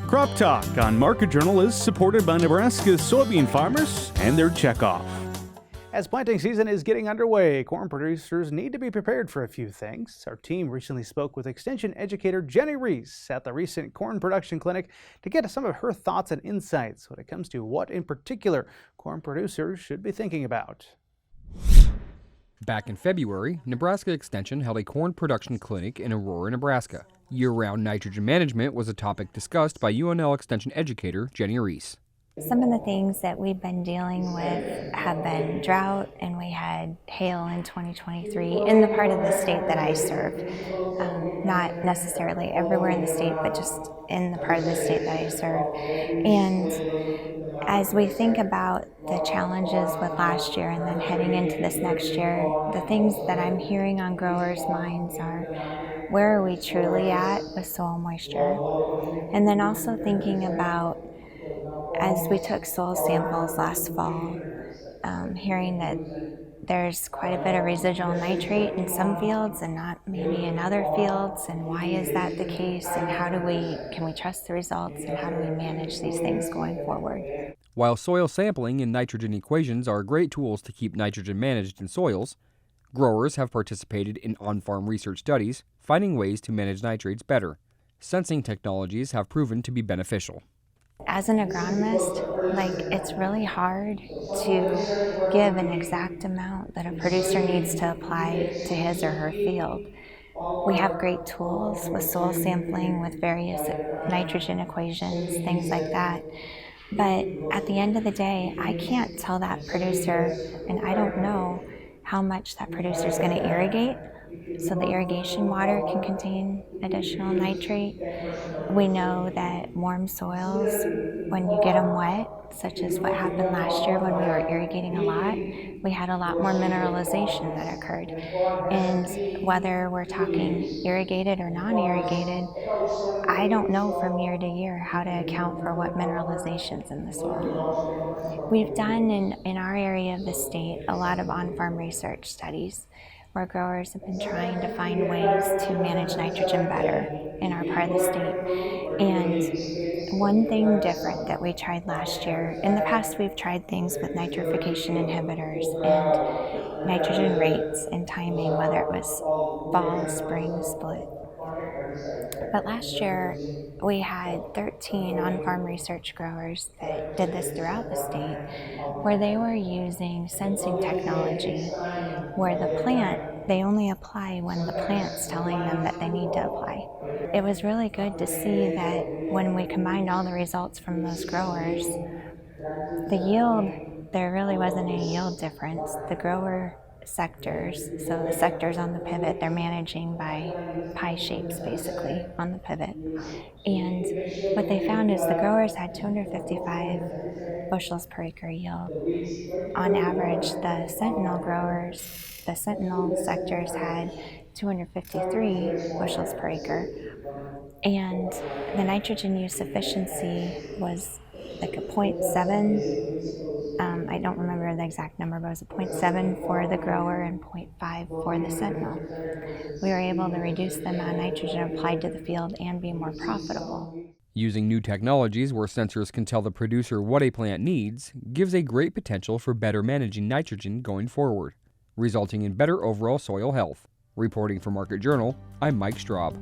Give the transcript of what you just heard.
Crop Talk on Market Journal is supported by Nebraska's soybean farmers and their checkoff. As planting season is getting underway, corn producers need to be prepared for a few things. Our team recently spoke with Extension Educator Jenny Reese at the recent Corn Production Clinic to get some of her thoughts and insights when it comes to what in particular corn producers should be thinking about. Back in February, Nebraska Extension held a corn production clinic in Aurora, Nebraska. Year-round nitrogen management was a topic discussed by UNL Extension Educator Jenny Reese. Some of the things that we've been dealing with have been drought, and we had hail in 2023 in the part of the state that I serve. Not necessarily everywhere in the state, but just in the part of the state that I serve. And as we think about the challenges with last year and then heading into this next year, the things that I'm hearing on growers' minds are, where are we truly at with soil moisture? And then also thinking about, as we took soil samples last fall, hearing that there's quite a bit of residual nitrate in some fields and not maybe in other fields, and why is that the case, and can we trust the results, and how do we manage these things going forward? While soil sampling and nitrogen equations are great tools to keep nitrogen managed in soils, growers have participated in on-farm research studies, finding ways to manage nitrates better. Sensing technologies have proven to be beneficial. As an agronomist, it's really hard to give an exact amount that a producer needs to apply to his or her field. We have great tools with soil sampling, with various nitrogen equations, things like that. But at the end of the day, I can't tell that producer, and I don't know how much that producer is going to irrigate. So the irrigation water can contain additional nitrate. We know that warm soils, when you get them wet, such as what happened last year when we were irrigating a lot, we had a lot more mineralization that occurred. And whether we're talking irrigated or non-irrigated, I don't know from year to year how to account for what mineralization's in the soil. We've done in our area of the state a lot of on-farm research studies where growers have been trying to find ways to manage nitrogen better in our part of the state. And one thing different that we tried last year, in the past we've tried things with nitrification inhibitors and nitrogen rates and timing, whether it was fall, spring, split. But last year we had 13 on-farm research growers that did this throughout the state, where they were using sensing technology, where they only apply when the plant's telling them that they need to apply. It was really good to see that when we combined all the results from those growers, the yield, there really wasn't any yield difference. The grower sectors, so the sectors on the pivot, they're managing by pie shapes basically on the pivot. And what they found is the growers had 255 bushels per acre yield. On average, the sentinel sectors had 253 bushels per acre. And the nitrogen use efficiency was like a 0.7. I don't remember the exact number, but it was a 0.7 for the grower and 0.5 for the sentinel. We were able to reduce the amount of nitrogen applied to the field and be more profitable. Using new technologies where sensors can tell the producer what a plant needs gives a great potential for better managing nitrogen going forward, resulting in better overall soil health. Reporting for Market Journal, I'm Mike Straub.